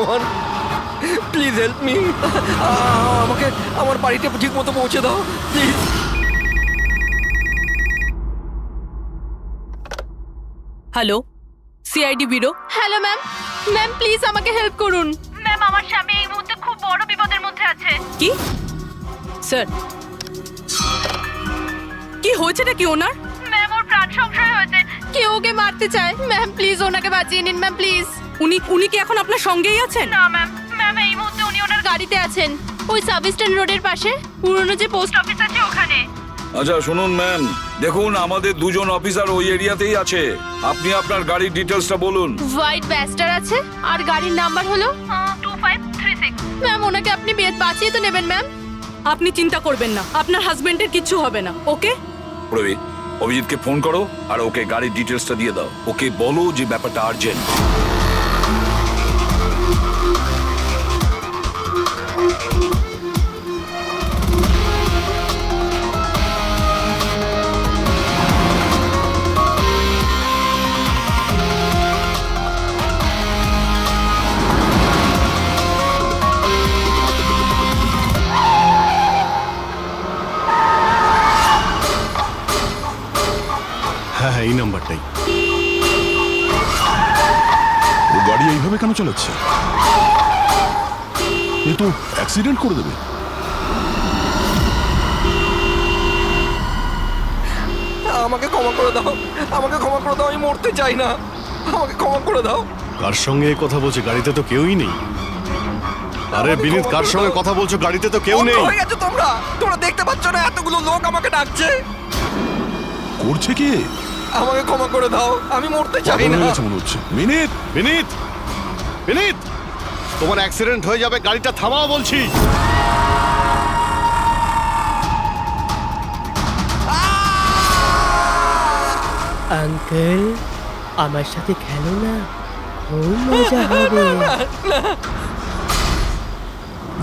ভগবান, please help me. আমাকে আমার বাড়িতে ঠিক মতো পৌঁছে দাও please. Hello, CID bureau. Hello ma'am, ma'am please আমাকে হেল্প করুন। ম্যাম, আমার স্বামী এই মুহূর্তে খুব বড় বিপদের মধ্যে আছে। কি স্যার, কি হয়েছেটা কি ওনার? ম্যাম, ওর প্রাণ সংশয় হয়েছে। কেউ ওকে মারতে চায়। ম্যাম প্লিজ ওনাকে বাঁচিয়ে নিন ম্যাম প্লিজ। উনি কি এখন আপনার সঙ্গেই আছেন? না ম্যাম, ম্যাম এই মুহূর্তে উনি ওনার গাড়িতে আছেন ওই সাব স্ট্যান্ড রোডের পাশে, পুরনো যে পোস্ট অফিস আছে ওখানে। আচ্ছা শুনুন ম্যাম, দেখুন আমাদের দুজন অফিসার ওই এরিয়াতেই আছে। আপনি আপনার গাড়ির ডিটেলসটা বলুন। হোয়াইট ব্যাস্টার আছে আর গাড়ির নাম্বার হলো 2536। ম্যাম ওনাকে আপনি বাঁচিয়ে তো নেবেন ম্যাম। আপনি চিন্তা করবেন না, আপনার হাজবেন্ডের কিচ্ছু হবে না। ওকে? প্রবীর, অভিজিৎকে ফোন করো আর ওকে গাড়ির ডিটেলসটা দিয়ে দাও। ওকে বলো যে ব্যাপারটা আর্জেন্ট। হ্যাঁ, এই নাম্বারটাই। ও গাড়ি এইভাবে কেন চালাচ্ছে? এ তো অ্যাক্সিডেন্ট করে দেবে। আমাকে ক্ষমা করে দাও, আমাকে ক্ষমা করে দাও, আমি মরতে চাই না, আমাকে ক্ষমা করে দাও। কার সঙ্গে কথা বলছে? গাড়িতে তো কেউই নেই। আরে বিনীত, কার সঙ্গে কথা বলছো? গাড়িতে তো কেউ নেই। অন্ধ হয়ে গেছো তোমরা, তোমরা দেখতে পাচ্ছ না এতগুলো লোক আমাকে ডাকছে? করছে কি? আমাকে ক্ষমা করে দাও, আমি মরতে চাই পাগল না। হয়ে গেছে মনে হচ্ছে। বিনীত, বিনীত, বিনীত, তোমার অ্যাক্সিডেন্ট হয়ে যাবে, গাড়িটা থামাও বলছি। আঙ্কেল, আমার সাথে খেলো না, খুব মজা হবে।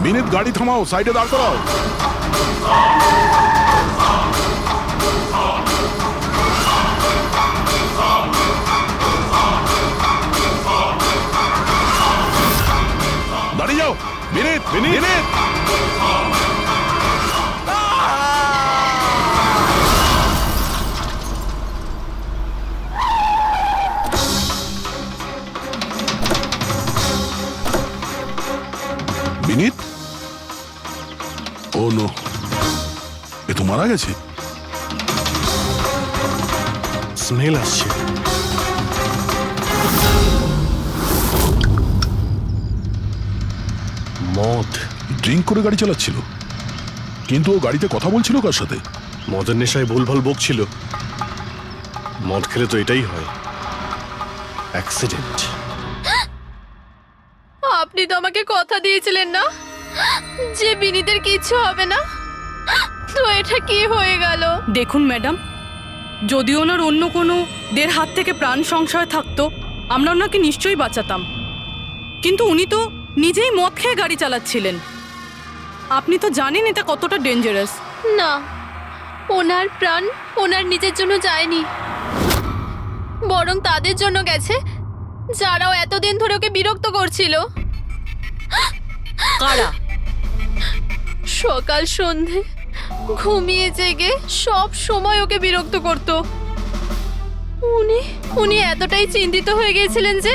বিনীত, গাড়ি থামাও, সাইডে দাঁড় করাও। দাঁড়িয়ে যাও। বিনীত, বিনীত, বিনীত। বিনীত, ও নো, এ তো মারা গেছে। স্মেল আসছে। মদ। ড্রিঙ্ক করে গাড়ি চালাচ্ছিল, কিন্তু ও গাড়িতে কথা বলছিল কার সাথে? মদের নেশায় ভুলভাল বকছিল। মদ খেলে তো এটাই হয়, অ্যাক্সিডেন্ট। আপনি তো আমাকে কথা দিয়েছিলেন না যে বিনীতের কিছু হবে না, তো এটা কি হয়ে গেল? দেখুন ম্যাডাম, যদি ওনার অন্য কোনো দের হাত থেকে প্রাণ সংশয় থাকতো, আমরা ওনাকে নিশ্চয়ই বাঁচাতাম। কিন্তু উনি তো নিজেই মদ খেয়ে গাড়ি চালাচ্ছিলেন। আপনি তো জানেন এটা কতটা ডেঞ্জারাস। না, ওনার প্রাণ ওনার নিজের জন্য যায়নি, বরং তাদের জন্য গেছে যারাও এতদিন ধরে ওকে বিরক্ত করছিল। কারা? সকাল সন্ধে ঘুমিয়ে জেগে সব সময় ওকে বিরক্ত করত। উনি এতটাই চিন্তিত হয়ে গিয়েছিলেন যে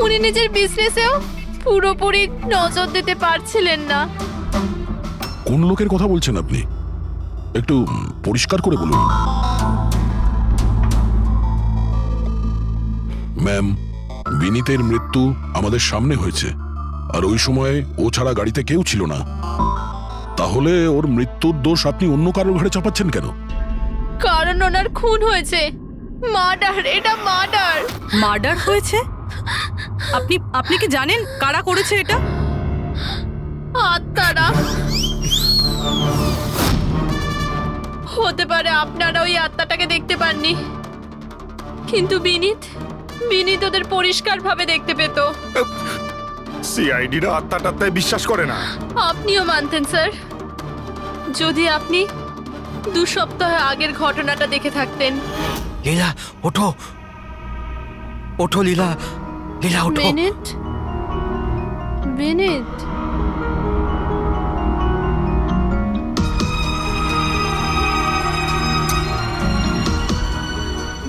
উনি নিজের বিজনেসেও পুরোপুরি নজর দিতে পারছিলেন না। কোন লোকের কথা বলছেন আপনি? একটু পরিষ্কার করে বলুন। ম্যাম, বিনীতের মৃত্যু আমাদের সামনে হয়েছে, আর ওই সময় ও ছাড়া গাড়িতে কেউ ছিল না। তাহলে ওর মৃত্যুর দোষ আপনি অন্য কারোর ঘাড়ে চাপাচ্ছেন কেন? কারণ ওনার খুন হয়েছে। মার্ডার, এটা মার্ডার। মার্ডার হয়েছে? আপনি কি জানেন কারা করেছে এটা? আত্মারা। হতে পারে আপনারা ওই আত্মাটাকে দেখতে পাননি, কিন্তু বিনীত ওদের পরিষ্কারভাবে দেখতে পেত। সিআইডিরা আত্মাটাত্মায় বিশ্বাস করে না। আপনিও মানতেন স্যার, যদি আপনি 2 সপ্তাহ আগের ঘটনাটা দেখে থাকতেন। লীলা ওঠো, ওঠো লীলা, লীলা ওঠো। মিনিট, বিনীত,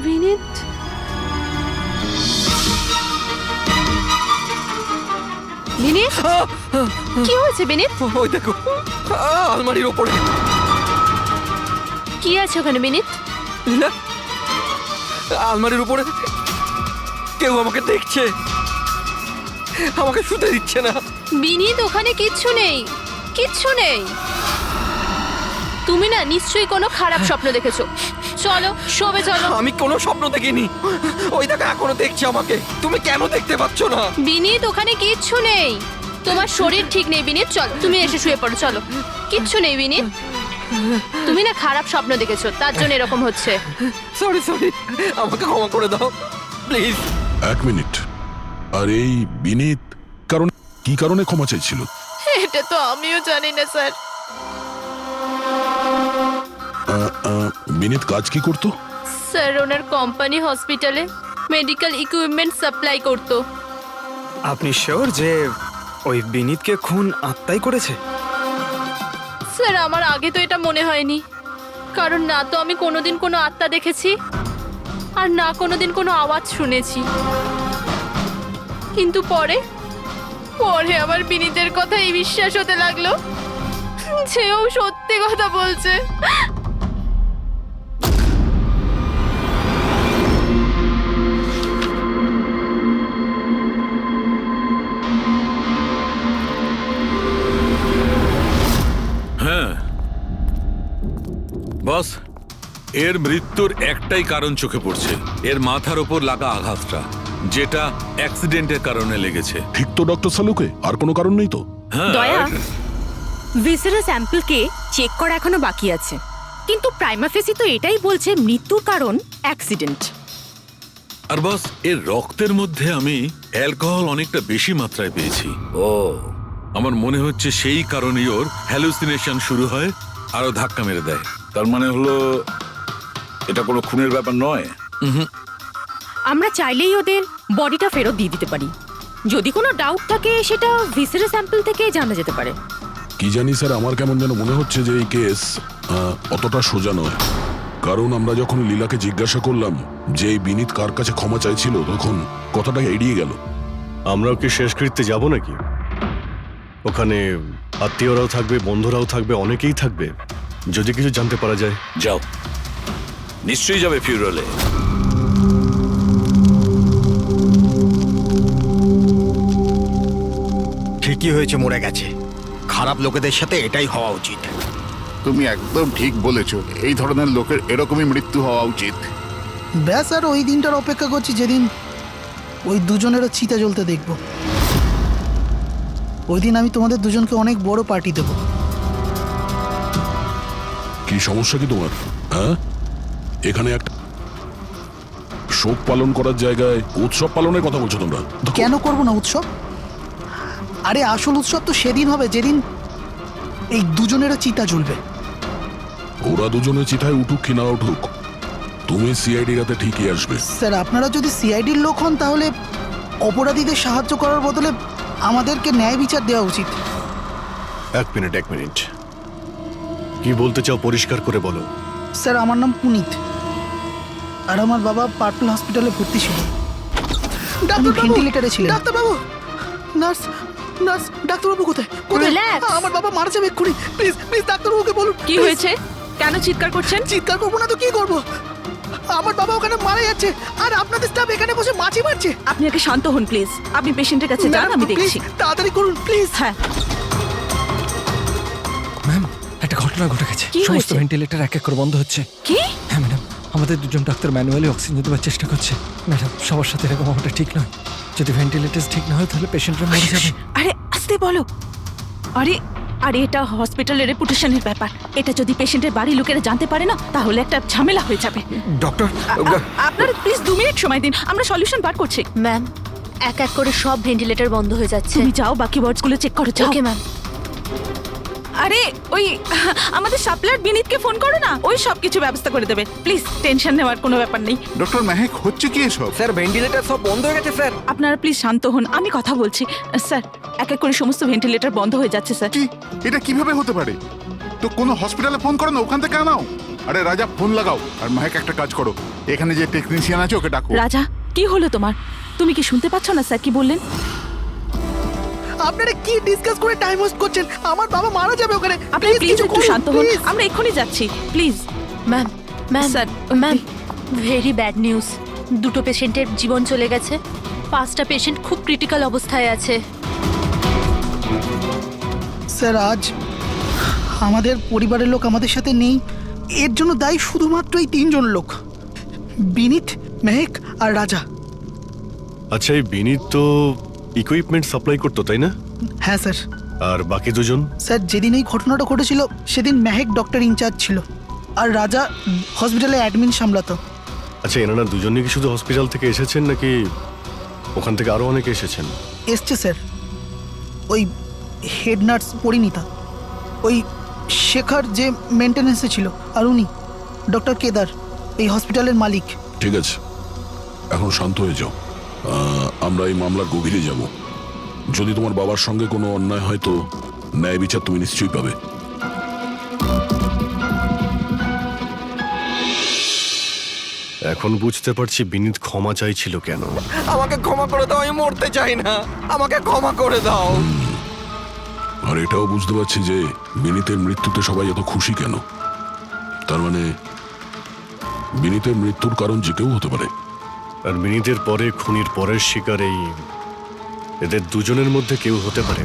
বিনীত, বিনীত, কি হয়েছে বিনীত? ওই দেখো আলমারির ওপরে। কি আছে ওখানে বিনীত? লীলা, আলমারির উপরে কেউ আমাকে দেখছে, আমাকে শুতে দিচ্ছে না। বিনীত, ওখানে কিচ্ছু নেই, কিচ্ছু নেই। তুমি না নিশ্চয়ই কোনো খারাপ স্বপ্ন দেখেছো। চলো শোবে চলো। আমি কোনো স্বপ্ন দেখিনি। ওই দেখো এখনো দেখছে আমাকে। তুমি কেন দেখতে পাচ্ছ না? বিনীত, ওখানে কিচ্ছু নেই। তোমার শরীর ঠিক নেই বিনীত, চলো তুমি এসে শুয়ে পড়ো, চলো। কিচ্ছু নেই বিনীত, তুমি না খারাপ স্বপ্ন দেখেছো, তার জন্য এরকম হচ্ছে। সরি সরি, আমাকে ক্ষমা করে দাও প্লিজ। 1 মিনিট। আর এই বিনীত কি কারণে ক্ষমা চাইছিল? এটা তো আমিও জানি না স্যার। বিনীত কাজ কি করতো? স্যার ওনার কোম্পানি হসপিটালে মেডিকেল ইকুইপমেন্ট সাপ্লাই করতো। আপনি শিওর যে ওই বিনীতকে খুন আত্মাই করেছে? স্যার আমার আগে তো এটা মনে হয়নি, কারণ না তো আমি কোনোদিন কোনো আত্মা দেখেছি আর না কোনোদিন কোনো আওয়াজ শুনেছি। কিন্তু পরে আমার বিনীতের কথাই বিশ্বাস হতে লাগলো যে ও সত্যি কথা বলছে। হ্যাঁ বস, এর মৃত্যুর একটাই কারণ চোখে পড়ছে, এর মাথার ওপর লাগা আঘাতটা, যেটা অ্যাক্সিডেন্টের কারণে লেগেছে। ঠিক তো ডক্টর সালুকে? আর কোনো কারণ নেই তো? হ্যাঁ, দয়া, ভিসারের স্যাম্পলকে চেক করা এখনো বাকি আছে, কিন্তু প্রাইমা ফেসি তো এটাই বলছে মৃত্যুর কারণ অ্যাক্সিডেন্ট। আর বস, এর রক্তের মধ্যে আমি অ্যালকোহল অনেকটা বেশি মাত্রায় পেয়েছি। ও, আমার মনে হচ্ছে সেই কারণেই ওর হ্যালুসিনেশন শুরু হয় আর ও ধাক্কা মেরে দেয়। তার মানে হলো এটা কোনো খুনের ব্যাপার নয়? আমরা চাইলেই ওদের বডিটা ফেরত দিয়ে দিতে পারি। যদি কোনো ডাউট থাকে সেটা ভিসারের স্যাম্পল থেকে জানা যেতে পারে। কি জানি স্যার, আমার কেমন যেন মনে হচ্ছে যে এই কেস অতটা সোজা নয়। কারণ আমরা যখন লীলাকে জিজ্ঞাসা করলাম যে এই বিনীত কার কাছে ক্ষমা চাইছিল, তখন কথাটা এড়িয়ে গেল। আমরাও কি শেষকৃত্যে যাব নাকি? ওখানে আত্মীয়রাও থাকবে, বন্ধুরাও থাকবে, অনেকেই থাকবে। যদি কিছু জানতে পারা যায়। যাও, নিশ্চয়ই যাবে ফিউরালে। ঠিকই হয়েছে, মরে গেছে। খারাপ লোকেদের সাথে এটাই হওয়া উচিত। তুমি একদম ঠিক বলেছ, এই ধরনের লোকের এরকমই মৃত্যু হওয়া উচিত। ব্যাস, আর ওই দিনটার অপেক্ষা করছি যেদিন ওই দুজনেরও চিতা জ্বলতে দেখব। ওই দিন আমি তোমাদের দুজনকে অনেক বড় পার্টি দেব। কি সমস্যা কি তোমার? হ্যাঁ, এখানে একটা শোক পালন করার জায়গায় উৎসব পালনের কথা বলছো তোমরা? কেন করব না উৎসব? আরে আসল উৎসব তো সেদিন হবে যেদিন এই দুজনেরও চিতা জ্বলবে। ওরা দুজনে চিতায় উঠুক কি না উঠুক, তুমি সিআইডি রাতে ঠিকই আসবে। স্যার, আপনারা যদি সিআইডির লোক হন তাহলে অপরাধীদের সাহায্য করার বদলে আমাদেরকে ন্যায় বিচার দেওয়া উচিত। 1 মিনিট। কি বলতে চাও পরিষ্কার করে বলো। স্যার, আমার নাম পুনিত, আর আমার বাবা পার্পল হসপিটালে ভর্তি ছিল। ভেন্টিলেটরে ছিলেন। ডাক্তারবাবু, নার্স, ডাক্তারবাবু কোথায়? Relax. আমার বাবা মারা যাবে এক্ষুনি। প্লিজ ডাক্তারবাবুকে বলুন। কি হয়েছে? কেন চিৎকার করছেন? চিৎকার করবো না তো কি করবো? আমার বাবা ওখানে মারা যাচ্ছে, আর আপনাদের স্টাফ এখানে বসে মাছি মারছে। আপনি আগে শান্ত হন প্লিজ। আপনি পেশেন্টের কাছে যান, আমি দেখছি। তাড়াতাড়ি করুন প্লিজ। হ্যাঁ, ম্যাম, একটা ঘটনা ঘটে গেছে। কি সমস্ত হয়েছে? ভেন্টিলেটর এক এক করে বন্ধ হচ্ছে। কি? হ্যাঁ ম্যাডাম, আমাদের দুজন ডাক্তার ম্যানুয়ালি অক্সিজেন দেওয়ার চেষ্টা করছে। ম্যাডাম, সবার সাথে এরকম হওয়াটা ঠিক নয়। যদি ভেন্টিলেটর ঠিক না হয় তাহলে পেশেন্টরা মরে যাবে। আরে আস্তে বলো। আরে এটা হসপিটালের রেপুটেশনের ব্যাপার। এটা যদি পেশেন্টের বাড়ির লোকেরা জানতে পারে না, তাহলে একটা ঝামেলা হয়ে যাবে। ডক্টর, আপনারা প্লিজ 2 মিনিট সময় দিন, আমরা সলিউশন বার করছি। ম্যাম, এক করে সব ভেন্টিলেটর বন্ধ হয়ে যাচ্ছে। তুমি যাও, বাকি ওয়ার্ডসগুলো চেক করো, যাও। Okay ma'am. আরে ওই আমাদের সাপ্লায়ার বিনীতকে ফোন করো না, ওই সব কিছু ব্যবস্থা করে দেবে। প্লিজ টেনশন নেওয়ার কোনো ব্যাপার নেই। ডক্টর মেহেক হচ্ছে কি এসব? স্যার ভেন্টিলেটর সব বন্ধ হয়ে গেছে স্যার। আপনারা প্লিজ শান্ত হন, আমি কথা বলছি। স্যার এক এক করে সমস্ত ভেন্টিলেটর বন্ধ হয়ে যাচ্ছে স্যার। কি এটা কিভাবে হতে পারে? তো কোনো হসপিটালে ফোন করো না, ওখান থেকে আনাও। আরে রাজা ফোন লাগাও, আর মেহেক একটা কাজ করো, এখানে যে টেকনিশিয়ান আছে ওকে ডাকো। রাজা কি হলো তোমার? তুমি কি শুনতে পাচ্ছ না স্যার কি বললেন? আপনারা কি ডিসকাস করে টাইম ওয়েস্ট করছেন? আমার বাবা মারা যাবে ওখানে। আপনি প্লিজ একটু শান্ত হন, আমরা এক্ষুনি যাচ্ছি please. Ma'am ma'am sir ma'am very bad news. দুটো পেশেন্টের জীবন চলে গেছে, 5টা পেশেন্ট খুব ক্রিটিক্যাল অবস্থায় আছে। স্যার আজ আমাদের পরিবারের লোক আমাদের সাথে নেই, এর জন্য দায়ী শুধুমাত্র এই 3 জন লোক, বিনীত, মেহেক আর রাজা। আচ্ছা, এই বিনীত তো ইকুইপমেন্ট সাপ্লাই করতো, তাই না? হ্যাঁ স্যার। আর বাকি দুজন? স্যার যেদিন এই ঘটনাটা ঘটেছিল সেদিন মেহেক ডক্টর ইনচার্জ ছিল, আর রাজা হসপিটালে অ্যাডমিন সামলাতো। আচ্ছা, এনারা দুজনই কি শুধু হসপিটাল থেকে এসেছেন নাকি ওখান থেকে আরো অনেকে এসেছেন? এসছে স্যার, ওই হেড নার্স পরিণীতা, ওই শেখর যে মেনটেন্যান্সে ছিল, আর উনি ডক্টর কেদার, এই হসপিটালের মালিক। ঠিক আছে, এখন শান্ত হয়ে যাও। আমরা এই মামলার গভীরে যাব। যদি তোমার বাবার সঙ্গে কোনো অন্যায় হয় তো ন্যায় বিচার তুমি নিশ্চয়ই পাবে। এখন বুঝতে পারছি বিনীত ক্ষমা চাইছিল কেন। আমাকে ক্ষমা করে দাও, আমি মরতে চাই না, আমাকে ক্ষমা করে দাও। আর এটাও বুঝতে পারছি যে বিনীতের মৃত্যুতে সবাই এত খুশি কেন। তার মানে বিনীতের মৃত্যুর কারণ যে কেউ হতে পারে। আর বিনীতের পরে খুনির পরের শিকার এই এদের দুজনের মধ্যে কেউ হতে পারে।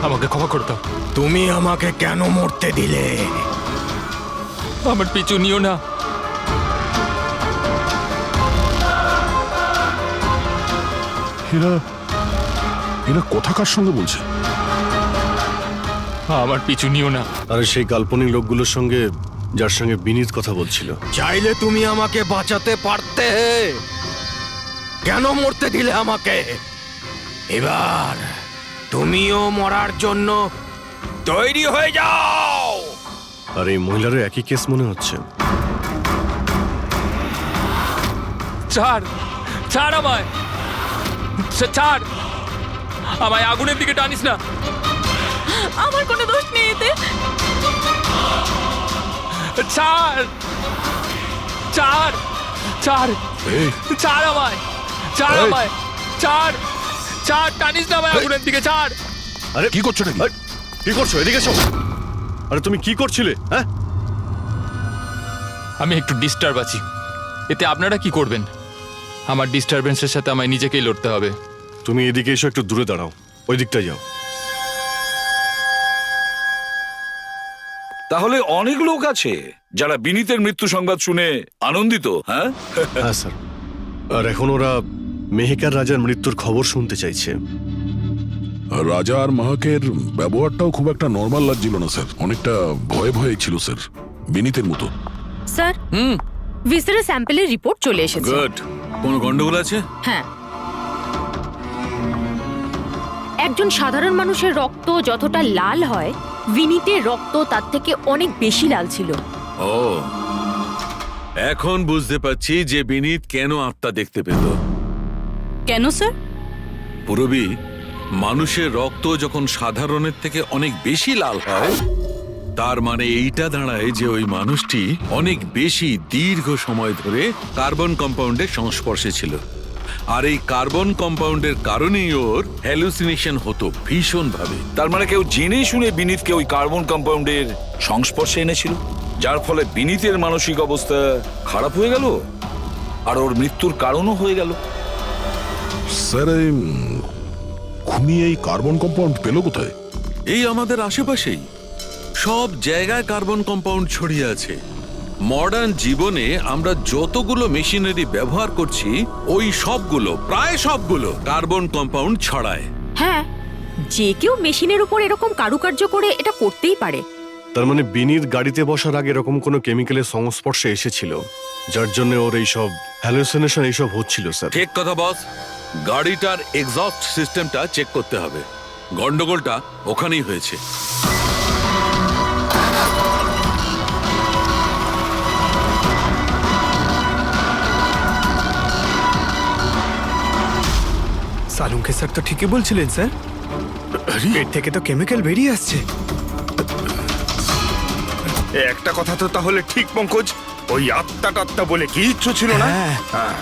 আমাকে ক্ষমা করে দাও। তুমি আমাকে কেন মরতে দিলে? আমার পিছু নিও না। এরা কথা কার সঙ্গে বলছে? আমার পিছু নিও না। আর সেই কাল্পনিক লোকগুলোর সঙ্গে যার সঙ্গে বিনীত কথা বলছিল। চাইলে তুমি আমাকে বাঁচাতে পারতে, কেন মরতে দিলে আমাকে? এবার তুমিও মরার জন্য তৈরি হয়ে যাও। আর এই মহিলারও একই কেস মনে হচ্ছে। ছাড়, ছাড় আমায়, ছাড় আমায়, আগুনের দিকে টানিস না। আমার কোনো দোষ নেই এতে। ছাড়, ছাড়, ছাড়, এই, ছাড় আমায়, ছাড় এই। আমায়, ছাড়, ছাড়, টানিস না আমায় আগুনের দিকে, ছাড়। আরে কি করছো নাকি? কি করছো? এদিকে এসো। আরে তুমি কি করছিলে? হ্যাঁ, আমি একটু ডিস্টার্ব আছি, এতে আপনারা কি করবেন? আমার ডিস্টারবেন্সের সাথে আমায় নিজেকেই লড়তে হবে। তুমি এদিকে এসো, একটু দূরে দাঁড়াও, ওই দিকটা যাও। তাহলে অনেক লোক আছে যারা বিনীতের মৃত্যু সংবাদ শুনে আনন্দিত। হ্যাঁ হ্যাঁ স্যার। আর এখন ওরা মেহেকার রাজার মৃত্যুর খবর শুনতে চাইছে। রাজা আর মাহাকের ব্যবহারটাও খুব একটা নর্মাল লাগছিল না স্যার, অনেকটা ভয়ে ভয়ে ছিল স্যার, বিনীতের মতো। স্যার ভিসারের স্যাম্পলের রিপোর্ট চলে এসেছে। গুড। কোনো গন্ডগোল আছে? হ্যাঁ, একজন সাধারণ মানুষের রক্ত যতটা লাল হয়, বিনীতের রক্ত তার থেকে অনেক বেশি লাল ছিল। ও, এখন বুঝতে পারছি যে বিনীত কেন আত্মা দেখতে পেল। কেন স্যার? পুরবী, মানুষের রক্ত যখন সাধারণের থেকে অনেক বেশি লাল হয়, তার মানে এইটা দাঁড়ায় যে ওই মানুষটি অনেক বেশি দীর্ঘ সময় ধরে কার্বন কম্পাউন্ডের সংস্পর্শে ছিল। আর এই কার্বন কম্পাউন্ডের কারণেই ওর হ্যালুসিনেশন হতো ভীষণ ভাবে। তার মানে কেউ জেনে শুনে বিনীতকে ওই কার্বন কম্পাউন্ডের সংস্পর্শে এনেছিল, যার ফলে বিনীতের মানসিক অবস্থা খারাপ হয়ে গেল আর ওর মৃত্যুর কারণও হয়ে গেল। স্যার, এই খুনি এই কার্বন কম্পাউন্ড পেল কোথায়? এই আমাদের আশেপাশেই সব জায়গায় কার্বন কম্পাউন্ড ছড়িয়ে আছে। মডার্ন জীবনে আমরা যতগুলো মেশিনারি ব্যবহার করছি, ওই সবগুলো, প্রায় সবগুলো কার্বন কম্পাউন্ড ছড়ায়। হ্যাঁ, যে কেউ মেশিনের উপর এরকম কারুকার্য করে এটা করতেই পারে, তার মানে বিনির গাড়িতে বসার আগে এরকম কোনো কেমিক্যালের সংস্পর্শে এসেছিল, যার জন্য ওর এইসব হ্যালুসিনেশন এইসব হচ্ছিল স্যার। ঠিক কথা বস, গাড়িটার এক্সস্ট সিস্টেমটা চেক করতে হবে। গন্ডগোলটা ওখানেই হয়েছে। সালুঙ্কে স্যার তো ঠিকই বলছিলেন স্যার, পেট থেকে তো কেমিক্যাল বেরিয়ে আসছে। একটা কথা তো তাহলে ঠিক পঙ্কজ, ওই আত্মা টাত্মা বলে কিচ্ছু ছিল না। হ্যাঁ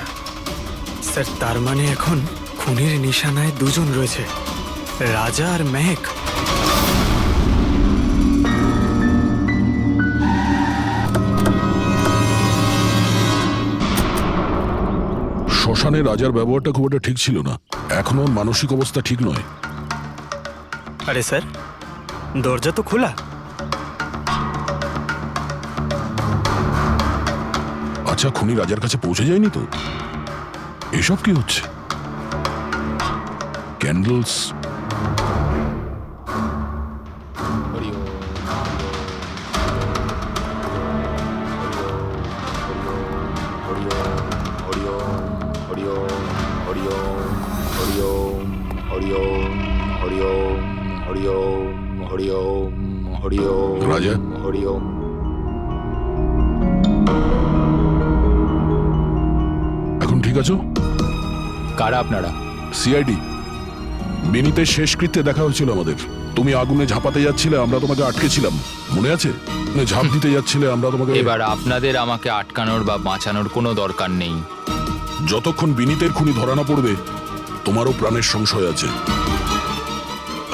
স্যার, তার মানে এখন খুনের নিশানায় দুজন রয়েছে, রাজা আর মেহেক। শ্মশানে রাজার ব্যবহারটা খুব একটা ঠিক ছিল না, এখনো ওর মানসিক অবস্থা ঠিক নয়। আরে স্যার, দরজা তো খোলা। আচ্ছা, খুনি রাজার কাছে পৌঁছে যায়নি তো? এসব কি হচ্ছে? ক্যান্ডেলস, রাজা এখন ঠিক আছো? কারা আপনারা? সিআইডি। বিনীতের শেষকৃত্যে দেখা হয়েছিল আমাদের। তুমি আগুনে ঝাঁপাতে যাচ্ছিলে, আমরা তোমাকে আটকেছিলাম, মনে আছে? ঝাঁপ দিতে যাচ্ছিলে, আমরা তোমাকে। এবার আপনাদের আমাকে আটকানোর বা বাঁচানোর কোনো দরকার নেই। যতক্ষণ বিনীতের খুনি ধরা না পড়বে তোমারও প্রাণের সংশয় আছে।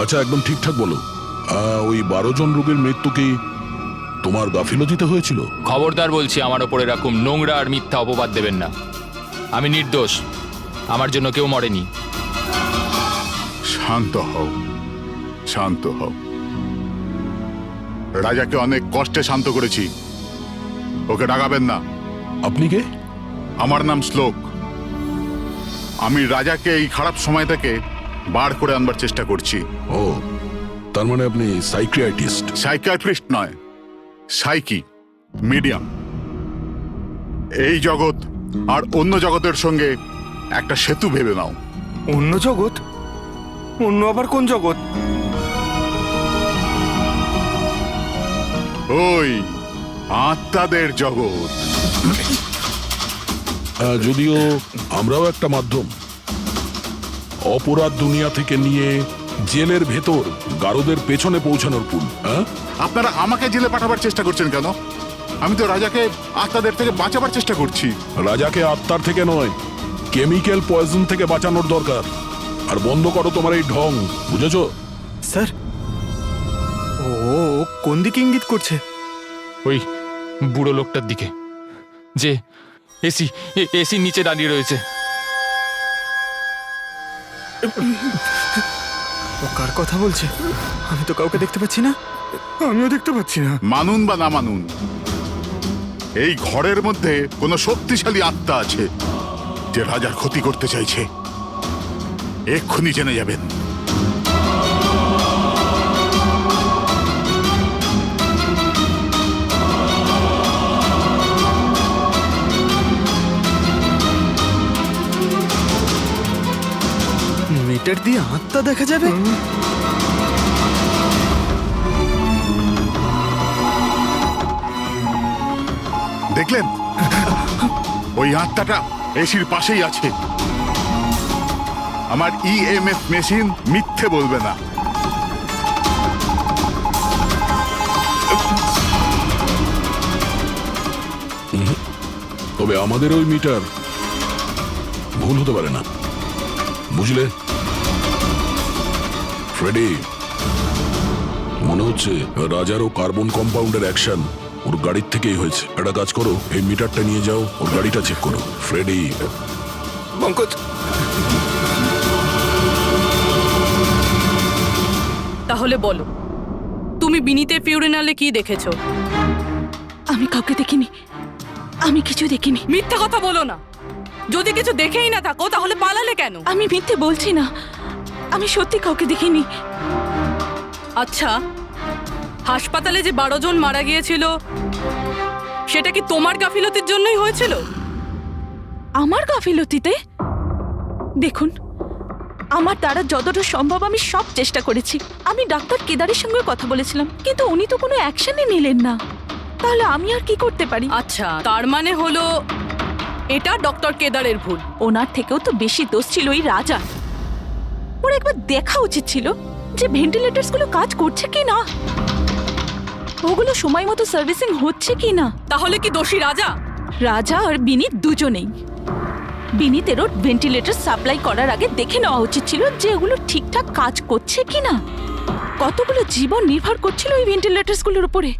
আচ্ছা, একদম ঠিকঠাক বলো, ওই 12 জন রোগীর মৃত্যু কি তোমার গাফিলতিতে হয়েছিল? খবরদার বলছি, আমার ওপর এরকম নোংরা আর মিথ্যা অপবাদ দেবেন না। আমি নির্দোষ, আমার জন্য কেউ মরেনি। শান্ত হও, শান্ত হও। রাজাকে অনেক কষ্টে শান্ত করেছি, ওকে ডাকাবেন না। আপনি কে? আমার নাম শ্লোক। আমি রাজাকে এই খারাপ সময় থেকে বার করে আনবার চেষ্টা করছি। ও, তার মানে আপনি সাইকিয়াট্রিস্ট? সাইকিয়াট্রিস্ট নয়, সাইকি, মিডিয়াম। এই জগৎ আর অন্য জগতের সঙ্গে একটা সেতু ভেবে নাও। অন্য জগৎ? অন্য আবার কোন জগৎ? ওই আত্মাদের জগৎ। যদিও আমরাও একটা মাধ্যম, অপরাধ দুনিয়া থেকে নিয়ে জেলের ভেতর গারদের পেছনে পৌঁছানোর পুল। আপনারা আমাকে জেলে পাঠাবার চেষ্টা করছেন কেন? আমি তো রাজাকে আত্মাদের থেকে বাঁচাবার চেষ্টা করছি। রাজাকে আত্মার থেকে নয়, কেমিক্যাল পয়জন থেকে বাঁচানোর দরকার। আর বন্ধ করো তোমার এই ঢং, বুঝেছো? স্যার, ও কোন দিকে ইঙ্গিত করছে? ওই বুড়ো লোকটার দিকে, যে এসির নিচে দাঁড়িয়ে রয়েছে। ও কার কথা বলছে? আমি তো কাউকে দেখতে পাচ্ছি না। আমিও দেখতে পাচ্ছি না। মানুন বা না মানুন, এই ঘরের মধ্যে কোনো শক্তিশালী আত্মা আছে যে রাজার ক্ষতি করতে চাইছে। এক্ষুনি জেনে যাবেন। মিটার দিয়ে আত্মা দেখা যাবে? দেখলেন, ওই আত্মাটা এসির পাশেই আছে। আমার ইএমএফ মেশিন মিথ্যে বলবে না। তবে আমাদের ওই মিটার ভুল হতে পারে না, বুঝলে? ফ্রেডি, মনে হচ্ছে রাজার ও কার্বন কম্পাউন্ডের অ্যাকশন ওর গাড়ির থেকেই হয়েছে। একটা কাজ করো, এই মিটারটা নিয়ে যাও, ওর গাড়িটা চেক করো। ফ্রেডি। পঙ্কজ, তাহলে বলো, তুমি বিনীতের ফিউরিনালে কি দেখেছো? আমি কাউকে দেখিনি, আমি কিছু দেখিনি। মিথ্যা কথা বলো না। যদি কিছু দেখেই না থাকো তাহলে পালালে কেন? আমি মিথ্যে বলছি না, আমি সত্যি কাউকে দেখিনি। আচ্ছা, হাসপাতালে যে 12 জন মারা গিয়েছিল সেটা কি তোমার গাফিলতির জন্যই হয়েছিল? আমার গাফিলতিতে? দেখুন, আমার দ্বারা যতটা সম্ভব আমি সব চেষ্টা করেছি। আমি ডাক্তার কেদারের সঙ্গে কথা বলেছিলাম, কিন্তু উনি তো কোনো অ্যাকশনই নিলেন না। তাহলে আমি আর কি করতে পারি? আচ্ছা, তার মানে হলো এটা ডক্টর কেদারের ভুল। ওনার থেকেও তো বেশি দোষ ছিল ওই রাজা। ওর একবার দেখা উচিত ছিল যে ভেন্টিলেটরসগুলো কাজ করছে কি না, ওগুলো সময় মতো সার্ভিসিং হচ্ছে কি না। তাহলে কি দোষী রাজা? রাজা আর বিনীত দুজনেই। বিনীতেরও ভেন্টিলেটর সাপ্লাই করার আগে দেখে নেওয়া উচিত ছিল যে ওগুলো ঠিকঠাক কাজ করছে কি না। কতগুলো জীবন নির্ভর করছিল ওই ভেন্টিলেটরসগুলোর উপরে।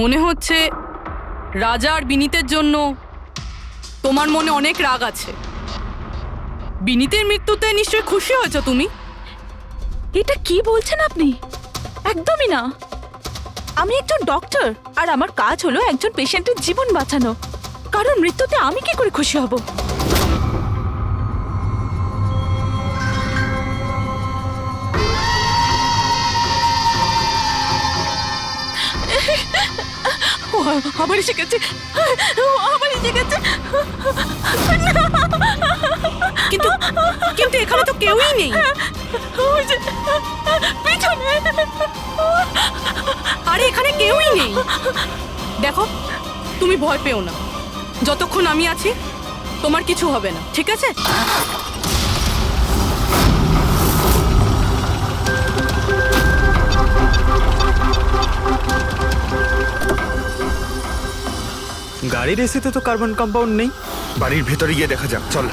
মনে হচ্ছে রাজা আর বিনীতের জন্য তোমার মনে অনেক রাগ আছে। বিনীতের মৃত্যুতে নিশ্চয়ই খুশি হয়েছো তুমি? এটা কি বলছেন আপনি? একদমই না। আমি একজন ডক্টর, আর আমার কাজ হলো একজন পেশেন্টের জীবন বাঁচানো। কারণ মৃত্যুতে আমি কি করে খুশি হব? ও আবার এসে গেছে, আবার এসে গেছে। কিন্তু কিন্তু এখানে তো কেউই নেই। পিছনে। আরে এখানে কেউই নেই। দেখো, তুমি ভয় পেও না। যতক্ষণ আমি আছি তোমার কিছু হবে না, ঠিক আছে? গাড়ির এসিতে তো কার্বন কম্পাউন্ড নেই। বাড়ির ভেতরে গিয়ে দেখা যাক, চল।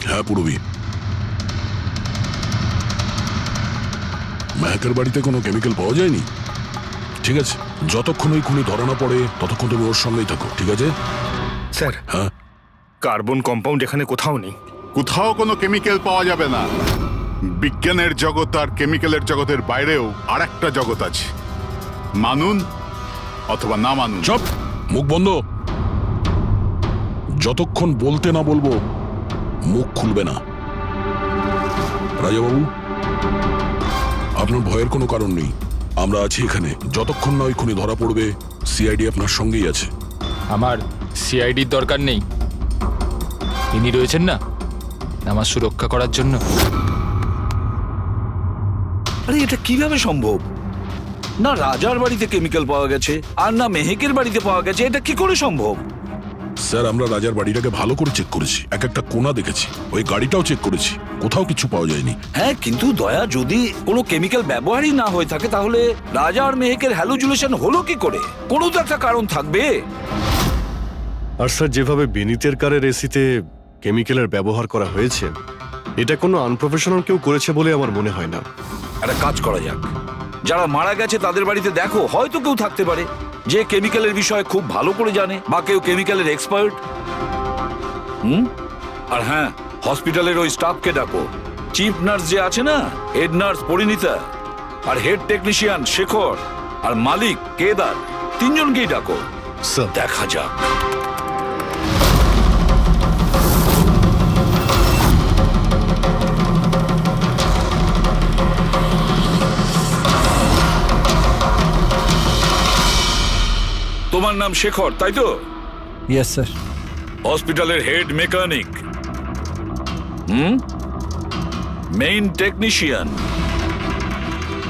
হ্যাঁ পূরবী, মেহেকের বাড়িতে কোনো কেমিক্যাল পাওয়া যায়নি? ঠিক আছে, যতক্ষণ ওই খুনি ধরা না পড়ে ততক্ষণ তুমি ওর সঙ্গেই থাকো, ঠিক আছে? স্যার, হ্যাঁ, কার্বন কম্পাউন্ড এখানে কোথাও নেই। কোথাও কোনো কেমিক্যাল পাওয়া যাবে না। বিজ্ঞানের জগৎ আর কেমিক্যালের জগতের বাইরেও আর একটা জগৎ আছে, মানুন অথবা না মানুন। চুপ, মুখ বন্ধ। যতক্ষণ বলতে না বলবো মুখ খুলবে না। রাজাবাবু, আপনার ভয়ের কোনো কারণ নেই, আমরা আছি এখানে। যতক্ষণ না ওই খুনি ধরা পড়বে সিআইডি আপনার সঙ্গেই আছে। আমার সিআইডির দরকার নেই। ইনি রয়েছেন না আমার সুরক্ষা করার জন্য। আরে এটা কিভাবে সম্ভব? না রাজার বাড়িতে কেমিক্যাল পাওয়া গেছে আর না মেহেকের বাড়িতে পাওয়া গেছে, এটা কি করে সম্ভব? স্যার, আমরা রাজার বাড়িটাকে ভালো করে চেক করেছি, এক একটা কোণা দেখেছি, ওই গাড়িটাও চেক করেছি, কোথাও কিছু পাওয়া যায়নি। হ্যাঁ, কিন্তু দয়া, যদি কোনো কেমিক্যাল ব্যবহারই না হয়ে থাকে তাহলে রাজা আর মেহেকের হ্যালুজিনেশন হলো কি করে? কোনো তো একটা কারণ থাকবে। আর স্যার, যেভাবে বিনীতের কারের এসিতে কেমিক্যালের ব্যবহার করা হয়েছে, এটা কোনো আনপ্রফেশনাল কেউ করেছে বলে আমার মনে হয় না। একটা কাজ করা যাক, যারা মারা গেছে তাদের বাড়িতে দেখো, হয়তো কেউ থাকতে পারে যে কেমিক্যালের বিষয়ে খুব ভালো করে জানে, বা কেউ কেমিক্যালের এক্সপার্ট। আর হ্যাঁ, হসপিটালের ওই স্টাফকে ডাকো। চিফ নার্স যে আছে না, হেড নার্স পরিণীতা, আর হেড টেকনিশিয়ান শেখর, আর মালিক কেদার, তিনজনকেই ডাকো। দেখা যাক। তোমার নাম শেখর, তাই তো? Yes sir. হসপিটালের হেড মেকানিক, মেইন টেকনিশিয়ান।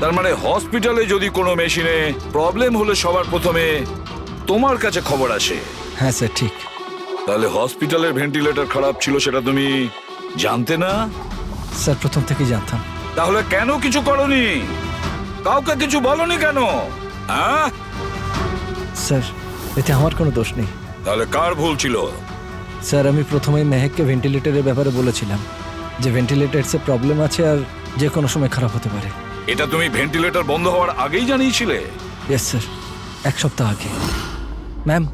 তার মানে হসপিটালে যদি কোনো মেশিনে প্রবলেম হলে সবার প্রথমে তোমার কাছে খবর আসে। হ্যাঁ স্যার, ঠিক। তাহলে হসপিটালের ভেন্টিলেটর খারাপ ছিল সেটা তুমি জানতে না? স্যার, প্রথম থেকেই জানতাম। তাহলে কেন কিছু করনি? কাউকে কিছু বলনি কেন? স্যার, এতে আমার কোনো দোষ নেই। তাহলে কার ভুল ছিল? স্যার, আমি প্রথমেই মেহেককে ভেন্টিলেটরের ব্যাপারে বলেছিলাম যে ভেন্টিলেটরসে প্রবলেম আছে আর যে কোনো সময় খারাপ হতে পারে। এটা তুমি ভেন্টিলেটর বন্ধ হওয়ার আগেই জানিয়েছিলে? ইয়েস স্যার, 1 সপ্তাহ আগে। ম্যাম,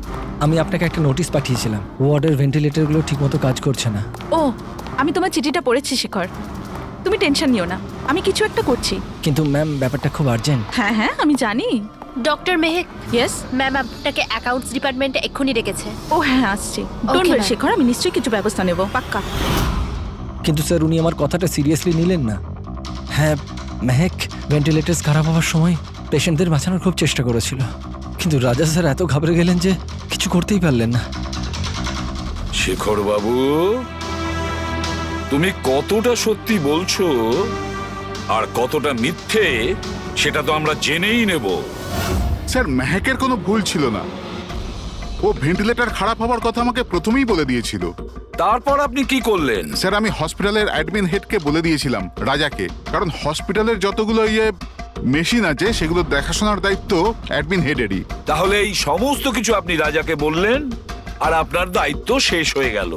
আমি আপনাকে একটা নোটিশ পাঠিয়েছিলাম, ওয়ার্ডের ভেন্টিলেটরগুলো ঠিকমতো কাজ করছে না। ও, আমি তোমার চিঠিটা পড়েছি শেখর, তুমি টেনশন নিও না, আমি কিছু একটা করছি। কিন্তু ম্যাম, ব্যাপারটা খুব আর্জেন্ট। হ্যাঁ হ্যাঁ, আমি জানি, ডক্টর মেহেক, ইয়েস ম্যাম আপনাকে অ্যাকাউন্টস ডিপার্টমেন্টে এক্ষুনি ডেকেছে। ও হ্যাঁ আসছি। ডোন্ট ওয়ারি শেখর, আমি নিশ্চয়ই কিছু ব্যবস্থা নেব, পাক্কা। কিন্তু স্যার উনি আমার কথাটা সিরিয়াসলি নিলেন না। হ্যাঁ, মেহেক ভেন্টিলেটার্স খারাপ হওয়ার সময় পেশেন্টদের বাঁচানোর খুব চেষ্টা করেছিল, কিন্তু রাজা স্যার এত ঘাবড়ে গেলেন যে কিছু করতেই পারলেন না। শেখর বাবু, তুমি কতটা সত্যি বলছো আর কতটা মিথ্যে সেটা তো আমরা জেনেই নেব। স্যার মেহেকের কোনো ভুল ছিল না, ও ভেন্টিলেটর খারাপ হওয়ার কথা আমাকে প্রথমেই বলে দিয়েছিল। তারপর আপনি কি করলেন? স্যার আমি হসপিটালের অ্যাডমিন হেডকে বলে দিয়েছিলাম, রাজাকে, কারণ হসপিটালের যতগুলো মেশিন আছে সেগুলো দেখাশোনার দায়িত্ব অ্যাডমিন হেডেরই। তাহলে এই সমস্ত কিছু আপনি রাজাকে বললেন আর আপনার দায়িত্ব শেষ হয়ে গেল।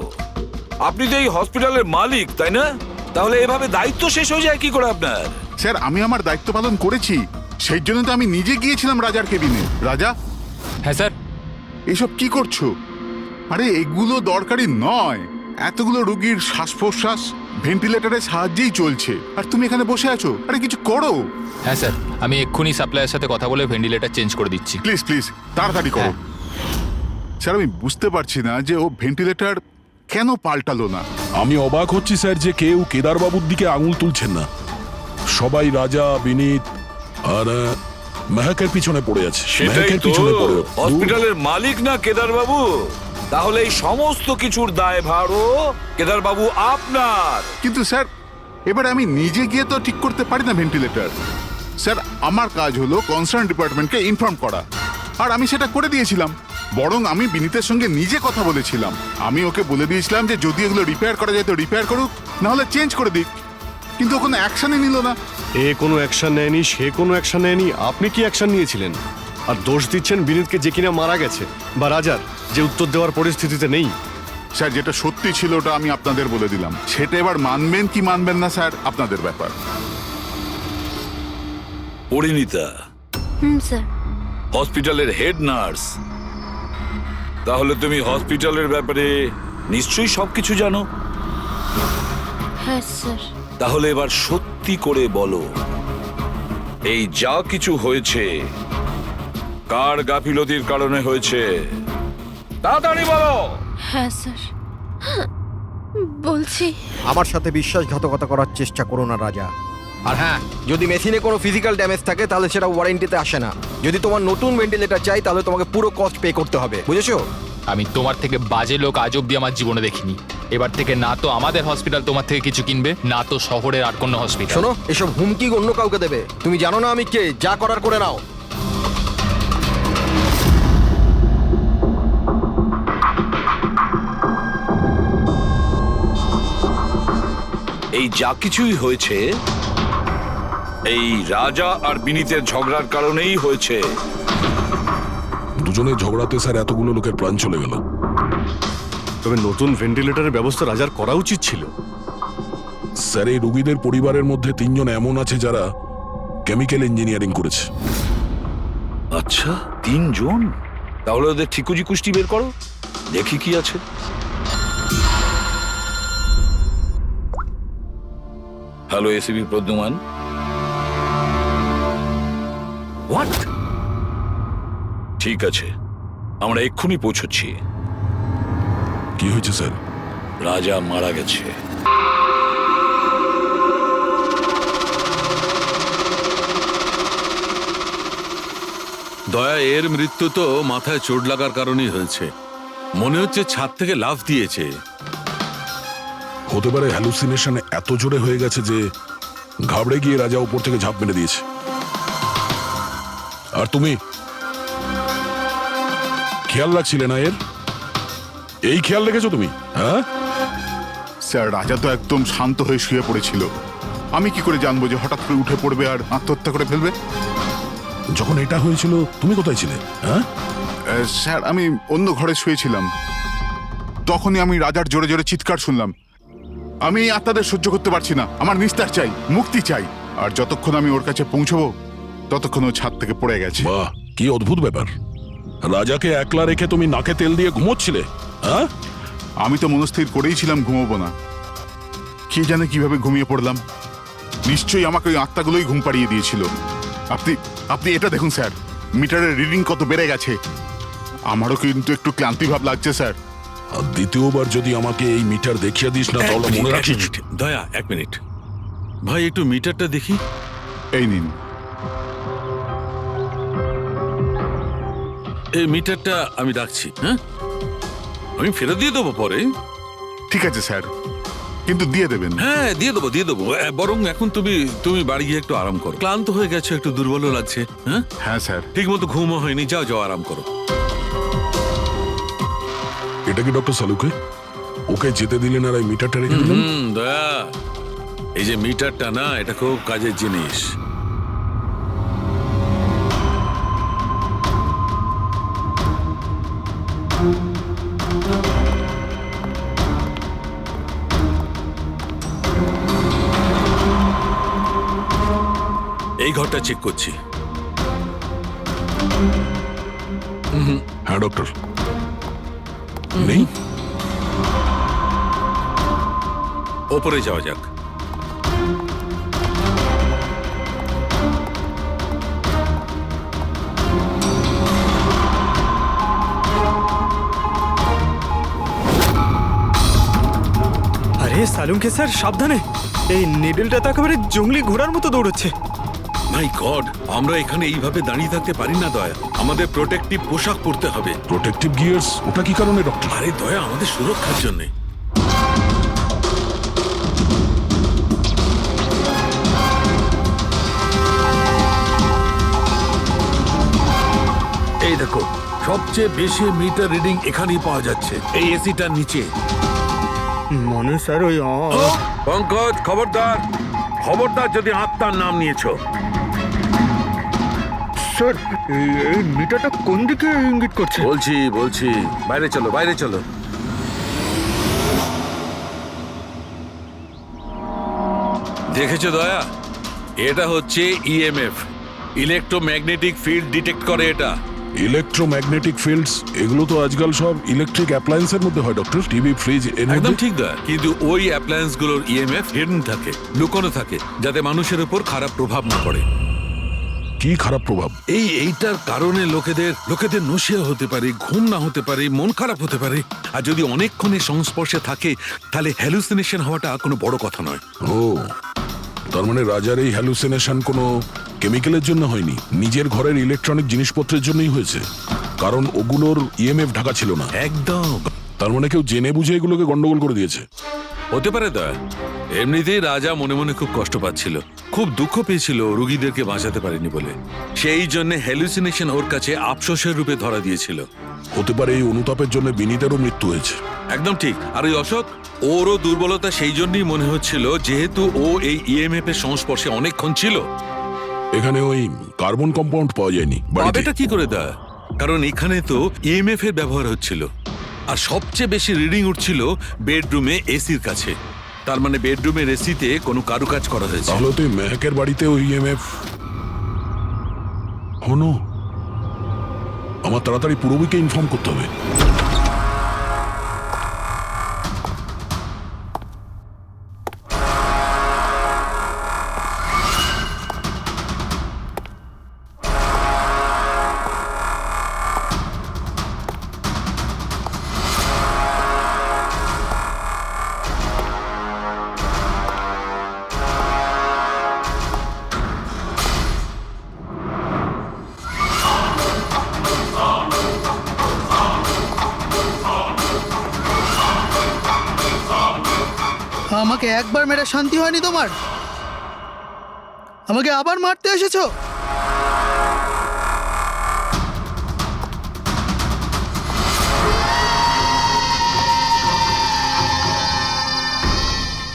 আপনি তো এই হসপিটালের মালিক, তাই না? তাহলে এভাবে দায়িত্ব শেষ হয়ে যায় কি করে আপনার? স্যার আমি আমার দায়িত্ব পালন করেছি, সেই জন্য তো আমি নিজে গিয়েছিলাম রাজার কেবিনে। রাজা। হ্যাঁ স্যার। এসব কি করছো? আরে এগুলো দরকারি নয়, এতগুলো রোগীর শ্বাস প্রশ্বাস ভেন্টিলেটরের সাহায্যেই চলছে, আর তুমি এখানে বসে আছো। আরে কিছু করো। হ্যাঁ স্যার, আমি এক্ষুনি সাপ্লাইয়ের সাথে কথা বলে ভেন্টিলেটর চেঞ্জ করে দিচ্ছি। প্লিজ প্লিজ তাড়াতাড়ি করো। স্যার আমি বুঝতে পারছি না যে ও ভেন্টিলেটর কেন পাল্টালো না। আমি অবাক হচ্ছি স্যার যে কেউ কেদারবাবুর দিকে আঙুল তুলছেন না। সবাই রাজা, বিনীত আর মেহেকের পিছনে পড়ে আছে। সেটাই তো, হসপিটালের মালিক না কেদার বাবু? তাহলে এই সমস্ত কিছুর দায়ভারও কেদার বাবু আপনার। কিন্তু স্যার এবার আমি নিজে গিয়ে তো ঠিক করতে পারি না ভেন্টিলেটর। স্যার আমার কাজ হলো কনসার্ন ডিপার্টমেন্টকে ইনফর্ম করা, আর আমি সেটা করে দিয়েছিলাম। বরং আমি বিনীতের সঙ্গে নিজে কথা বলেছিলাম। আমি ওকে বলে দিয়েছিলাম যে যদি এগুলো রিপেয়ার করা যায় তো রিপেয়ার করুক, না হলে চেঞ্জ করে দিক, কিন্তু কোনো অ্যাকশনই নিল না। এ কোনো অ্যাকশন নেয়নি, সে কোনো অ্যাকশন নেয়নি, আপনি কি অ্যাকশন নিয়েছিলেন? আর দোষ দিচ্ছেন বিনীতকে, যে কিনা মারা গেছে, বা রাজার, যে উত্তর দেওয়ার পরিস্থিতিতে নেই। স্যার যেটা সত্যি ছিল ওটা আমি আপনাদের বলে দিলাম, সেটা এবার মানবেন কি মানবেন না স্যার আপনাদের ব্যাপার। পরিণীতা স্যার। হসপিটালের হেড নার্স, তাহলে তুমি হসপিটালের ব্যাপারে নিশ্চয়ই সবকিছু জানো। হ্যাঁ স্যার। তাহলে এবার সত্যি করে বলো, এই যা কিছু হয়েছে কার গাফিলতির কারণে হয়েছে? তাড়াতাড়ি বলো। হ্যাঁ স্যার, বলছি। আমার সাথে বিশ্বাসঘাতকতা করার চেষ্টা করো না রাজা। আর হ্যাঁ, যদি মেশিনে কোনো ফিজিক্যাল ড্যামেজ থাকে তাহলে সেটা ওয়ারেন্টিতে আসে না। যদি তোমার নতুন ভেন্টিলেটর চাই তাহলে তোমাকে পুরো কস্ট পে করতে হবে, বুঝেছো? আমি তোমার থেকে বাজে লোক আজ অব্দি আমার জীবনে দেখিনি। এবার থেকে না তো আমাদের হসপিটাল তোমার থেকে কিছু কিনবে, না তো শহরের আর কোনো হসপিটাল। শোনো, এসব হুমকি অন্য কাউকে দেবে। তুমি জানো না আমি কে, যা করার করে নাও। এই যা কিছুই হয়েছে এই রাজা আর বিনীতের ঝগড়ার কারণেই হয়েছে। দুজনের ঝগড়াতে স্যার এতগুলো লোকের প্রাণ চলে গেল। তবে নতুন ভেন্টিলেটরের ব্যবস্থা রাজার করা উচিত ছিল। স্যার এই রোগীদের পরিবারের মধ্যে 3 জন এমন আছে যারা কেমিক্যাল ইঞ্জিনিয়ারিং করেছে। আচ্ছা, 3 জন? তাহলে ওদের ঠিকুজি কুষ্টি বের করো, দেখি কি আছে। Hello ACP Pradyuman. হোয়াট? ঠিক আছে, আমরা এক্ষুনি পৌঁছচ্ছি। কি হয়েছে স্যার? রাজা মারা গেছে। দয়া, এর মৃত্যু তো মাথায় চোট লাগার কারণেই হয়েছে। মনে হচ্ছে ছাদ থেকে লাফ দিয়েছে। হতে পারে হ্যালুসিনেশন এত জোরে হয়ে গেছে যে ঘাবড়ে গিয়ে রাজা উপর থেকে ঝাঁপ মেরে দিয়েছে। আর তুমি খেয়াল রাখছিলে না এর? এই খেয়াল রেখেছো তুমি? হ্যাঁ স্যার রাজা তো একদম শান্ত হয়ে শুয়ে পড়েছিল। আমি কি করে জানবো যে হঠাৎ করে উঠে পড়বে আর আত্মহত্যা করে ফেলবে? যখন এটা হয়েছিল তুমি কোথায় ছিলে? হ্যাঁ স্যার আমি অন্য ঘরে শুয়েছিলাম, তখনই আমি রাজার জোরে জোরে চিৎকার শুনলাম। আমি আত্মাদের সহ্য করতে পারছি না, আমার নিস্তার চাই, মুক্তি চাই। আর যতক্ষণ আমি ওর কাছে পৌঁছবো ততক্ষণ ও ছাদ থেকে পড়ে গেছে। বাহ, কি অদ্ভুত ব্যাপার। রাজাকে একলা রেখে তুমি নাকে তেল দিয়ে ঘুমোচ্ছিলে? হ্যাঁ, আমি তো মনস্থির করেই ছিলাম ঘুমোবো না। কে জানে কিভাবে ঘুমিয়ে পড়লাম। নিশ্চয়ই আমাকে ওই আত্মাগুলোই ঘুম পাড়িয়ে দিয়েছিল। আপনি এটা দেখুন স্যার, মিটারের রিডিং কত বেড়ে গেছে। আমারও কিন্তু একটু ক্লান্তি ভাব লাগছে স্যার। আর দ্বিতীয়বার যদি আমাকে এই মিটার দেখিয়ে দিস না তাহলে মনে রাখিস। দয়া, 1 মিনিট ভাই, একটু মিটারটা দেখি। এই নিন। এই মিটারটা আমি রাখছি। হ্যাঁ, আমি ফেরত দিয়ে দেবো পরে। ঠিক আছে স্যার, কিন্তু দিয়ে দেবেন। হ্যাঁ, দিয়ে দেবো। বরং এখন তুমি বাড়ি গিয়ে একটু আরাম করো। ক্লান্ত হয়ে গেছো, একটু দুর্বলও লাগছে। হ্যাঁ হ্যাঁ স্যার। ঠিক মতো ঘুমও হয়নি। যাও আরাম করো। এটা কি ডক্টর সালুকে? ওকে যেতে দিলেন আর এই মিটারটা রেখে দিলেন? দয়া, এই যে মিটারটা না, এটা খুব কাজের জিনিস। এই ঘরটা চেক করছি। হ্যাঁ ডক্টর, নেই। ওপরে যাওয়া যাক। আরে সালুঙ্কে স্যার, সাবধানে। এই নিডলটা তো একেবারে জঙ্গলি ঘোড়ার মতো দৌড়চ্ছে। মাই গড, আমরা এখানে এইভাবে দাঁড়িয়ে থাকতে পারি না দয়া। আমাদের প্রোটেক্টিভ পোশাক পরতে হবে। Protective gears? ওটা কি কারণে ডক্টর? আরে দয়া, আমাদের সুরক্ষার জন্য। এই দেখো, সবচেয়ে বেশি মিটার রিডিং এখানেই পাওয়া যাচ্ছে, এই এসিটার নিচে। মনে স্যার ওই পঙ্কজ, খবরদার যদি আত্মার নাম নিয়েছো। স্যার, এই মিটারটা কোন দিকে ইঙ্গিত করছে? বলছি, বাইরে চলো। দেখেছো দয়া, এটা হচ্ছে ইএমএফ, ইলেকট্রোম্যাগনেটিক ফিল্ড ডিটেক্ট করে এটা। ইলেকট্রোম্যাগনেটিক ফিল্ডস, এগুলো তো আজকাল সব ইলেকট্রিক অ্যাপ্লায়েন্সের মধ্যে হয় ডক্টর। টিভি, ফ্রিজ, একদম ঠিক দয়া, কিন্তু ওই অ্যাপ্লায়েন্স গুলোর ইএমএফ হিডেন থাকে, লুকোনো থাকে, যাতে মানুষের উপর খারাপ প্রভাব না পড়ে। কি খারাপ প্রভাব? এইটার কারণে লোকেদের নশিয়া হতে পারে, ঘুম না হতে পারে, মন খারাপ হতে পারে। আর যদি অনেকক্ষণে সংস্পর্শে থাকে তাহলে হ্যালুসিনেশন হওয়াটা কোনো বড় কথা নয়। ও, তার মানে রাজার এই হ্যালুসিনেশন কোনো কেমিক্যালের জন্য হয়নি, নিজের ঘরের ইলেকট্রনিক জিনিসপত্রের জন্যই হয়েছে, কারণ ওগুলোর ইএমএফ ঢাকা ছিল না। একদম। তার মানে কেউ জেনে বুঝে এগুলোকে গন্ডগোল করে দিয়েছে। হতে পারে দয়া। এমনিতেই রাজা মনে মনে খুব কষ্ট পাচ্ছিল, খুব দুঃখ পেয়েছিল রোগীদেরকে বাঁচাতে পারেনি বলে। সেই জন্য হ্যালুসিনেশন ওর কাছে আফসোসের রূপে ধরা দিয়েছিল। হতে পারে এই অনুতাপের জন্য বিনীতেরও মৃত্যু হয়েছে। একদম ঠিক। আর ওই অশোক, ওরও দুর্বলতা সেই জন্যই মনে হচ্ছিল, যেহেতু ও এই ইএমএফ এর সংস্পর্শে অনেকক্ষণ ছিল। এখানে ওই কার্বন কম্পাউন্ড পাওয়া যায়নি। এটা কি করে দয়া? কারণ এখানে তো ইএমএফ এর ব্যবহার হচ্ছিল, আর সবচেয়ে বেশি রিডিং উঠছিল বেডরুমে এসির কাছে। তার মানে বেডরুমের এসিতে কোনো কারুকাজ করা হয়েছে। তাহলে তুই মেহকের বাড়িতে ওই ইএমএফ হনো। আমার তাড়াতাড়ি পূরবীকে ইনফর্ম করতে হবে। আমাকে একবার মেরে শান্তি হয়নি তোমার? আমাকে আবার মারতে এসেছো?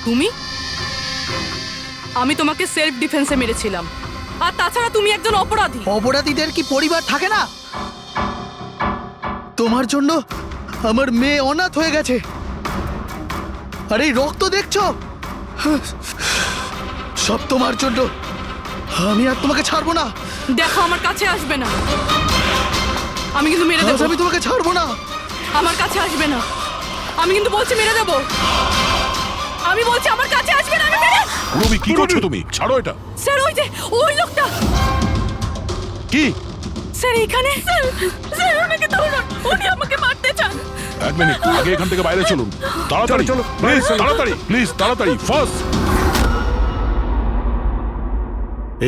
তুমি? আমি তোমাকে সেলফ ডিফেন্সে মেরেছিলাম। আর তাছাড়া তুমি একজন অপরাধী। অপরাধীদের কি পরিবার থাকে না? তোমার জন্য আমার মেয়ে অনাথ হয়ে গেছে। আর এই রক্ত দেখছো, সব তোমার জন্য। আমি আর তোমাকে ছাড়বো না। দেখো, আমার কাছে আসবে না। আমি কিন্তু মেরে দেবো। আমি তোমাকে ছাড়বো না। আমার কাছে আসবে না। আমি কিন্তু বলছি মেরে দেবো। আমি বলছি আমার কাছে আসবে না। আমি মেরে। পূরবী, কি করছো তুমি? ছাড়ো এটা। স্যার, ওই যে ওই লোকটা। কি? স্যার এখানে স্যার ওনাকে ধরুন, উনি আমাকে মারতে চান। এক মিনিট, আগে এখান থেকে বাইরে চলুন, তাড়াতাড়ি চলো, প্লিজ তাড়াতাড়ি, প্লিজ তাড়াতাড়ি, ফার্স্ট।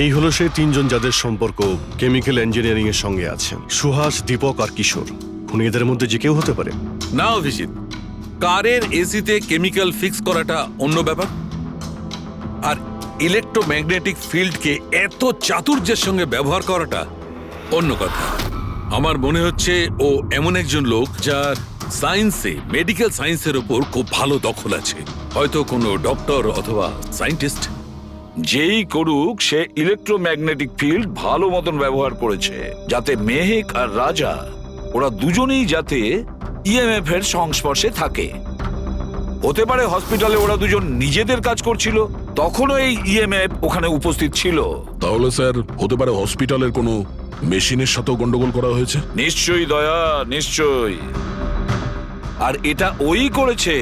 এই হলো সেই তিনজন যাদের সম্পর্ক কেমিক্যাল ইঞ্জিনিয়ারিং এর সঙ্গে আছে, সুহাস, দীপক আর কিশোর। খুনি এদের মধ্যে যে কেউ হতে পারে। না অভিজিৎ, কারের এসিতে কেমিক্যাল ফিক্স করাটা অন্য ব্যাপার, আর ইলেকট্রোম্যাগনেটিক ফিল্ডকে এত চাতুর্যের সঙ্গে ব্যবহার করাটা অন্য কথা। আমার মনে হচ্ছে ও এমন একজন লোক যার সায়েন্সে, মেডিকেল সায়েন্সের ওপর খুব ভালো দখল আছে, হয়তো কোনো ডক্টর অথবা সায়েন্টিস্ট। যেই করুক, সে ইলেকট্রোম্যাগনেটিক ফিল্ড ভালো মতন ব্যবহার করেছে, যাতে মেহেক আর রাজা ওরা দুজনেই যাতে ইএমএফ এর সংস্পর্শে থাকে। হতে পারে হসপিটালে ওরা দুজন নিজেদের কাজ করছিল, তখনও এই ইএমএফ ওখানে উপস্থিত ছিল। তাহলে স্যার হতে পারে হসপিটালের কোনো মেশিনের সাথেও গন্ডগোল করা হয়েছে। নিশ্চয়ই দয়া, নিশ্চয়ই। আর এটা ওই করেছে,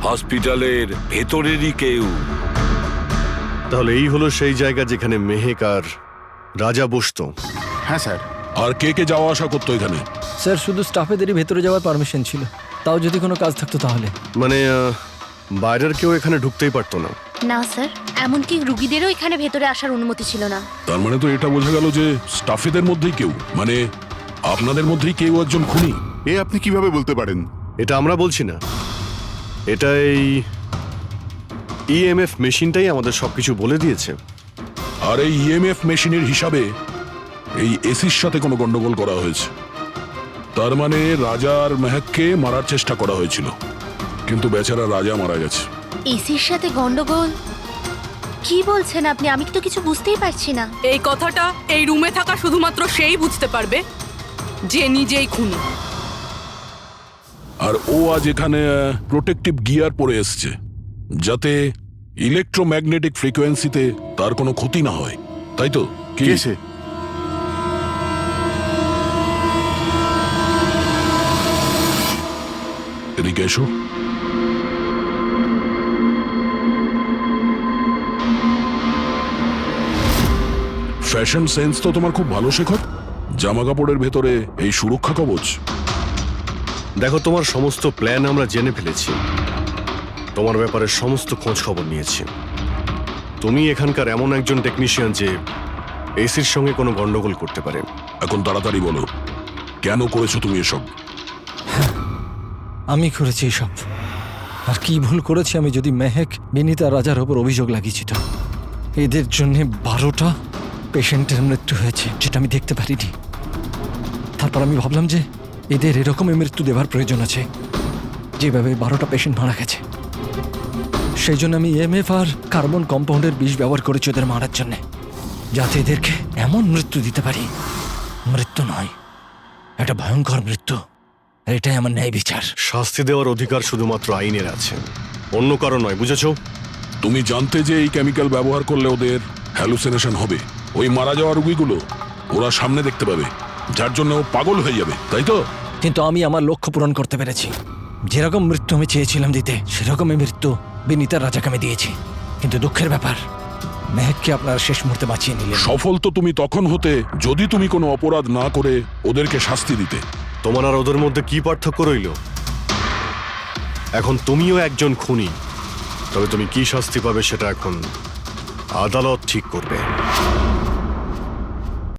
হসপিটালের ভেতরেরই কেউ। তাহলে এই হলো সেই জায়গা যেখানে মেহেক আর রাজা বসতো। হ্যাঁ স্যার। আর কে কে যাওয়া আসা করতো এখানে? স্যার শুধু স্টাফেদেরই ভেতরে যাওয়ার পারমিশন ছিল, তাও যদি কোনো কাজ থাকতো তাহলে। মানে বাইরের কেউ এখানে ঢুকতেই পারতো না? না স্যার, এমনকি রুগীদেরও এখানে ভেতরে আসার অনুমতি ছিল না। তার মানে তো এটা বোঝা গেল যে স্টাফেদের মধ্যেই কেউ, মানে আপনাদের মধ্যেই কেউ একজন খুনি। এ আপনি কিভাবে বলতে পারেন? এটা আমরা বলছি না, এটা এই ইএমএফ মেশিনটাই আমাদের সবকিছু বলে দিয়েছে। আর এই ইএমএফ মেশিনের হিসাবে এই এসির সাথে কোনো গন্ডগোল করা হয়েছে। তার মানে রাজা আর মেহেককে মারার চেষ্টা করা হয়েছিল, কিন্তু বেচারা রাজা মারা গেছে। এসির সাথে গন্ডগোল? কি বলছেন আপনি? আমি তো কিছু বুঝতেই পারছি না। এই কথাটা এই রুমে থাকা শুধুমাত্র সেই বুঝতে পারবে যে নিজেই খুনি। আর ও আজ এখানে প্রোটেক্টিভ গিয়ার পরে এসছে, যাতে ইলেকট্রোম্যাগনেটিক ফ্রিকোয়েন্সিতে তার কোনো ক্ষতি না হয়, তাই তো? কি সে? এদিকে এসো। ফ্যাশন সেন্স তো তোমার খুব ভালো, শেখর। জামা কাপড়ের ভেতরে এই সুরক্ষা কবচ। দেখো, তোমার সমস্ত প্ল্যান আমরা জেনে ফেলেছি, তোমার ব্যাপারে সমস্ত খোঁজ খবর নিয়েছি। তুমি এখানকার এমন একজন টেকনিশিয়ান যে এসির সঙ্গে কোনো গন্ডগোল করতে পারে। এখন তাড়াতাড়ি বলো, কেন করেছো তুমি এসব? আমি করেছি এসব। আর কি ভুল করেছি আমি যদি মেহেক, বিনীতা, রাজার ওপর অভিযোগ লাগিয়েছি। তো এদের জন্য 12টা পেশেন্টের মৃত্যু হয়েছে, যেটা আমি দেখতে পারিনি। তারপর আমি ভাবলাম যে এদের এরকমই মৃত্যু দেওয়ার প্রয়োজন আছে, যেভাবে 12টা পেশেন্ট মারা গেছে। সেই জন্য আমি ইএমএফ আর কার্বন কম্পাউন্ডের বিষ ব্যবহার করেছি ওদের মারার জন্যে, যাতে এদেরকে এমন মৃত্যু দিতে পারি, মৃত্যু নয়, একটা ভয়ঙ্কর মৃত্যু। এটাই আমার ন্যায় বিচার। শাস্তি দেওয়ার অধিকার শুধুমাত্র আইনের আছে, অন্য কারো নয়, বুঝেছো? তুমি জানতে যে এই কেমিক্যাল ব্যবহার করলে ওদের হ্যালুসিনেশন হবে, ওই মারা যাওয়া রোগীগুলো ওরা সামনে দেখতে পাবে, যার জন্য ও পাগল হয়ে যাবে, তাই তো? কিন্তু আমি আমার লক্ষ্য পূরণ করতে পেরেছি। যেরকম মৃত্যু আমি চেয়েছিলাম দিতে, সেরকমই মৃত্যু বিনীতা, রাজাকে আমি দিয়েছি। কিন্তু দুঃখের ব্যাপার, মেহেককে আপনারা শেষ মুহূর্তে বাঁচিয়ে নিলেন। সফল তো তুমি তখন হতে যদি তুমি কোনো অপরাধ না করে ওদেরকে শাস্তি দিতে। তোমার আর ওদের মধ্যে কি পার্থক্য রইল? এখন তুমিও একজন খুনি, তবে তুমি কি শাস্তি পাবে সেটা এখন আদালত ঠিক করবে।